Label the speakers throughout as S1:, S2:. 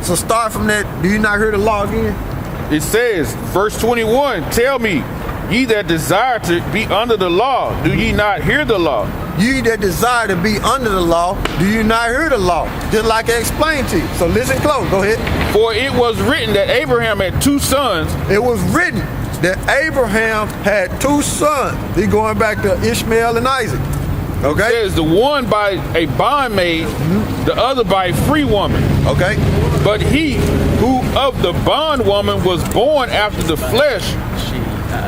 S1: So start from that. Do you not hear the law again?
S2: It says, verse 21, tell me, ye that desire to be under the law, do ye not hear the law?
S1: Ye that desire to be under the law, do you not hear the law? Just like I explained to you. So listen close. Go ahead.
S2: For it was written that Abraham had 2 sons.
S1: It was written that Abraham had 2 sons. He going back to Ishmael and Isaac. Okay.
S2: It says the one by a bondmaid, the other by a free woman.
S1: Okay.
S2: But he who of the bondwoman was born after the flesh,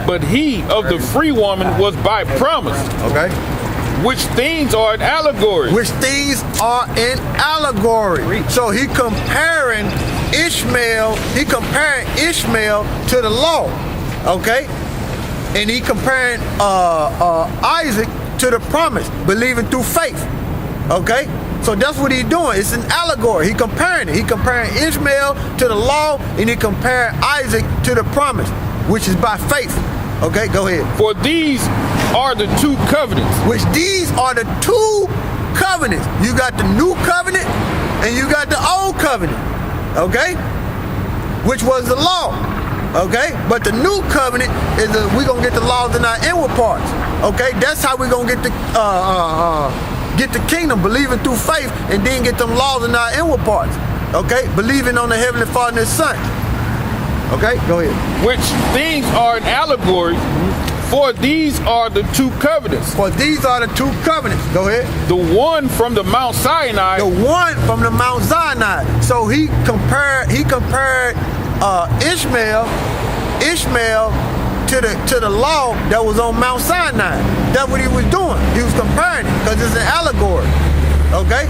S2: but he of the free woman was by promise.
S1: Okay.
S2: Which things are an allegory.
S1: Which things are an allegory. So he comparing Ishmael to the law. Okay. And he comparing Isaac to the promise, believing through faith. Okay. So that's what he's doing. It's an allegory. He comparing it. He comparing Ishmael to the law, and he comparing Isaac to the promise, which is by faith. Okay, go ahead.
S2: For these are the 2 covenants.
S1: Which these are the 2 covenants. You got the new covenant and you got the old covenant. Okay? Which was the law. Okay? But the new covenant is we're gonna get the laws in our inward parts. Okay? That's how we're gonna get the kingdom, believing through faith, and then get them laws in our inward parts. Okay? Believing on the Heavenly Father and His Son. Okay? Go ahead.
S2: Which things are an allegory, for these are the 2 covenants.
S1: For these are the 2 covenants. Go ahead.
S2: The one from the Mount Sinai.
S1: The one from the Mount Sinai. So he compared Ishmael to the law that was on Mount Sinai. That's what he was doing. He was comparing it because it's an allegory. Okay?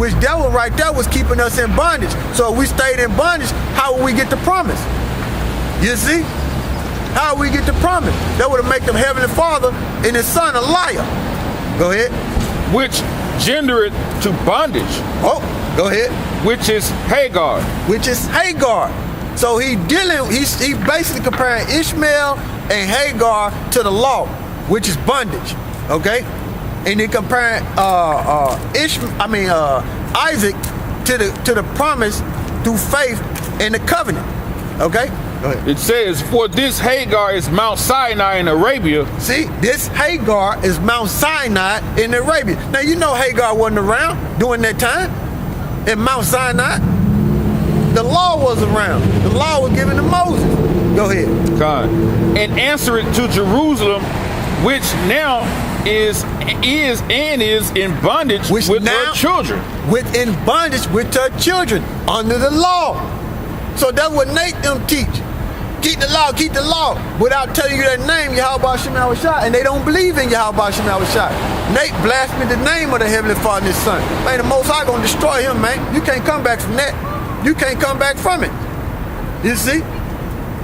S1: Which that one right there was keeping us in bondage. So if we stayed in bondage, how will we get the promise? You see? How will we get the promise? That would have made them Heavenly Father and His Son a liar. Go ahead.
S2: Which gendereth to bondage.
S1: Oh, go ahead.
S2: Which is Hagar.
S1: Which is Hagar. So he basically comparing Ishmael and Hagar to the law, which is bondage. Okay? And he comparing Isaac to the promise through faith and the covenant. Okay? Go ahead.
S2: It says, for this Hagar is Mount Sinai in Arabia.
S1: See, this Hagar is Mount Sinai in Arabia. Now you know Hagar wasn't around during that time in Mount Sinai. The law was around. The law was given to Moses. Go ahead.
S2: God. And answer it to Jerusalem, which now is in bondage with her children.
S1: In bondage with her children under the law. So that's what Nate them teach. Keep the law, without telling you that name, Yahweh Shem Yahushua, and they don't believe in Yahweh Shem Yahushua. Nate blasphemed the name of the Heavenly Father and His Son. Man, the Most High gonna destroy him, man. You can't come back from that. You can't come back from it. You see?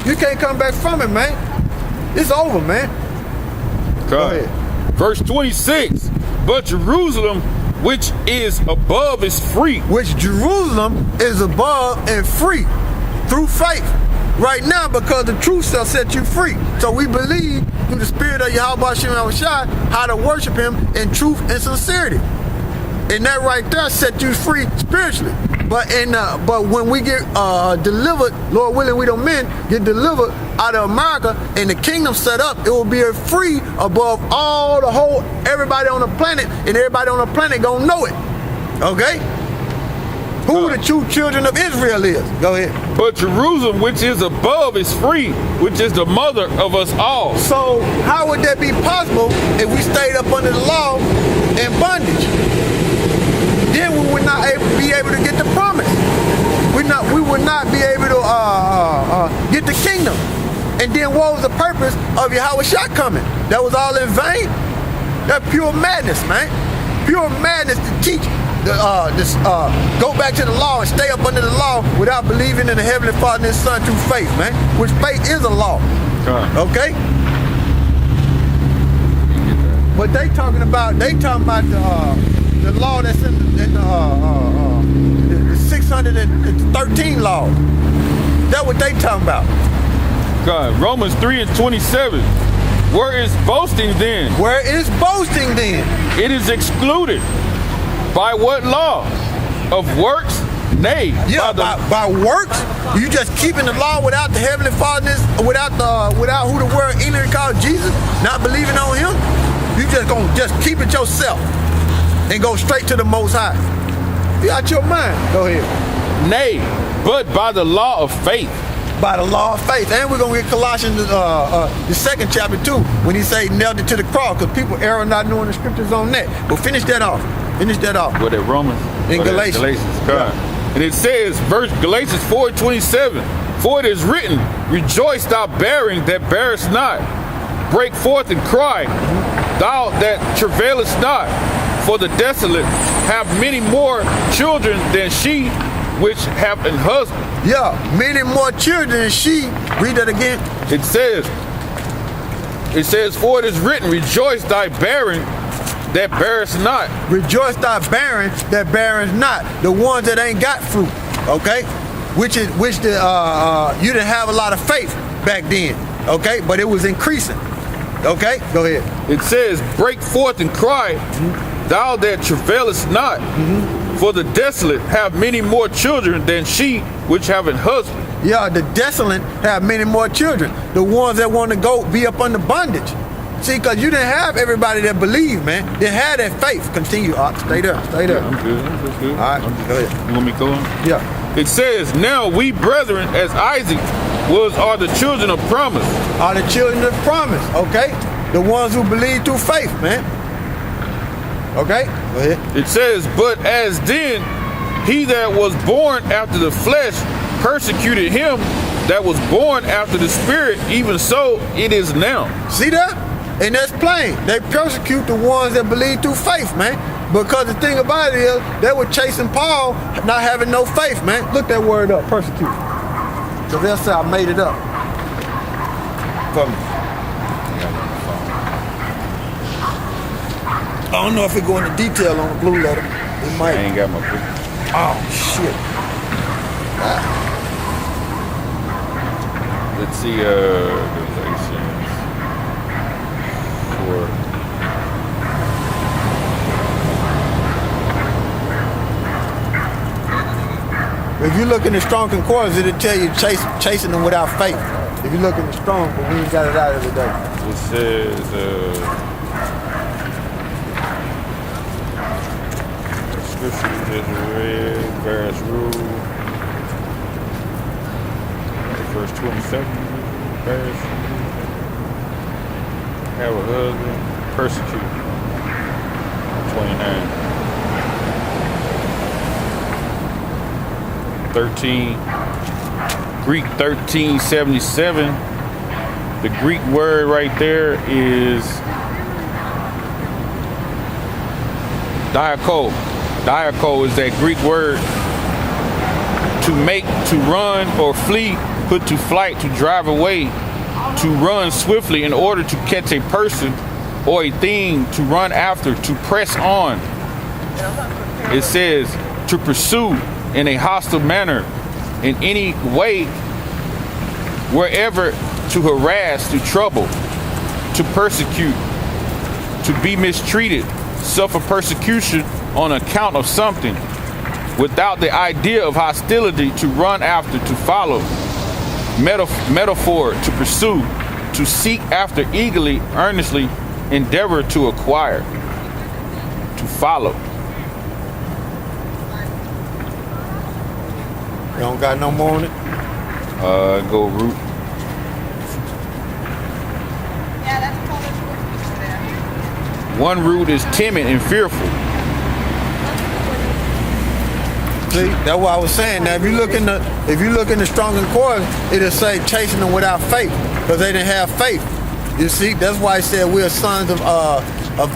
S1: You can't come back from it, man. It's over, man.
S2: Go ahead. Verse 26, but Jerusalem, which is above, is free.
S1: Which Jerusalem is above and free through faith. Right now, because the truth shall set you free. So we believe through the Spirit of Yahweh Shem Yahushua how to worship Him in truth and sincerity. And that right there set you free spiritually. But when we get delivered, Lord willing, we don't men get delivered out of America and the kingdom set up, it will be a free above all the whole everybody on the planet, and everybody on the planet gonna know it. Okay? Who the true children of Israel is. Go ahead.
S2: But Jerusalem, which is above, is free, which is the mother of us all.
S1: So how would that be possible if we stayed up under the law and bondage? Then we would not be able to get the promise. We would not be able to get the kingdom. And then what was the purpose of Yahweh Shah coming? That was all in vain? That's pure madness, man. Pure madness to teach. Go back to the law and stay up under the law without believing in the Heavenly Father and His Son through faith, man. Which faith is a law. Okay? But they talking about the law that's in the 613 law. That's what they talking about.
S2: God, Romans 3:27. Where is boasting then?
S1: Where is boasting then?
S2: It is excluded. By what law? Of works? Nay,
S1: Yeah, by works, you just keeping the law without the heavenly fatherness, without who the word Enoch called Jesus, not believing on him. You just gonna just keep it yourself and go straight to the Most High. You out your mind. Go ahead.
S2: Nay, but by the law of faith.
S1: By the law of faith. And we're going to get Colossians, the second chapter too, when he say nailed it to the cross, because people err not knowing the scriptures on that. But finish that off.
S2: What at Romans?
S1: In Galatians.
S2: Yeah. And it says, Galatians 4:27, for it is written, rejoice thou bearing that bearest not. Break forth and cry, thou that travailest not. For the desolate have many more children than she which have an husband.
S1: Yeah, many more children than she. Read that again.
S2: It says, for it is written, rejoice thy bearing that bearest not.
S1: Rejoice thy barren that beareth not. The ones that ain't got fruit, okay? You didn't have a lot of faith back then, okay? But it was increasing, okay? Go ahead.
S2: It says, break forth and cry, thou that travailest not. For the desolate have many more children than she which have an husband.
S1: Yeah, the desolate have many more children. The ones that want to go be up under bondage. See, because you didn't have everybody that believed, man. They had that faith. Continue, stay there.
S2: Yeah, I'm good.
S1: All right, go ahead.
S2: You want me to go on?
S1: Yeah.
S2: It says, now we brethren, as Isaac are the children of promise.
S1: Are the children of promise, okay? The ones who believe through faith, man. Okay, go ahead.
S2: It says, but as then he that was born after the flesh persecuted him that was born after the spirit, even so it is now.
S1: See that? And that's plain. They persecute the ones that believe through faith, man. Because the thing about it is, they were chasing Paul, not having no faith, man. Look that word up, persecute. Because they'll say I made it up. For me. I don't know if it go into detail on the blue letter. It might.
S2: I ain't got my book.
S1: Oh, shit.
S2: Let's see, Galatians 4.
S1: If you look in the Strong Concordance, it'll tell you chasing them without faith. If you look in the Strong, but we ain't got it out every day.
S2: It says, scripture just read, various rules. Verse 27, various rules. Have a husband, persecute. 29. 13. Greek 1377. The Greek word right there is diako. Diako is that Greek word to make, to run or flee, put to flight, to drive away, to run swiftly in order to catch a person or a thing, to run after, to press on. It says to pursue in a hostile manner, in any way, wherever, to harass, to trouble, to persecute, to be mistreated, suffer persecution on account of something, without the idea of hostility, to run after, to follow. Metaphor, to pursue, to seek after eagerly, earnestly, endeavor to acquire, to follow.
S1: You don't got no more on it?
S2: Go root.
S3: Yeah, that's called a
S2: One root is timid and fearful.
S1: See, that's what I was saying. Now, if you look in the Strong Concordance, it'll say chasing them without faith, because they didn't have faith. You see, that's why it said we're sons of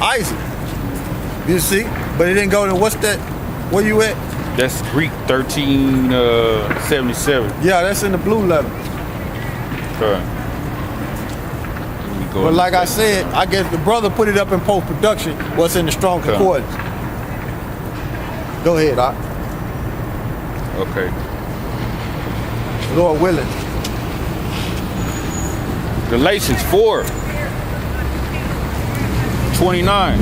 S1: Isaac. You see, but it didn't go to what's that? Where you at?
S2: That's Greek 1377.
S1: Yeah, that's in the blue letter.
S2: Okay.
S1: But like I said, I guess the brother put it up in post-production, what's in the Strong Concordance. Go ahead, Doc.
S2: Okay.
S1: Lord willing.
S2: Galatians 4:29.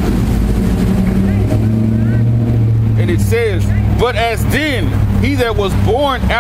S2: And it says, but as then He that was born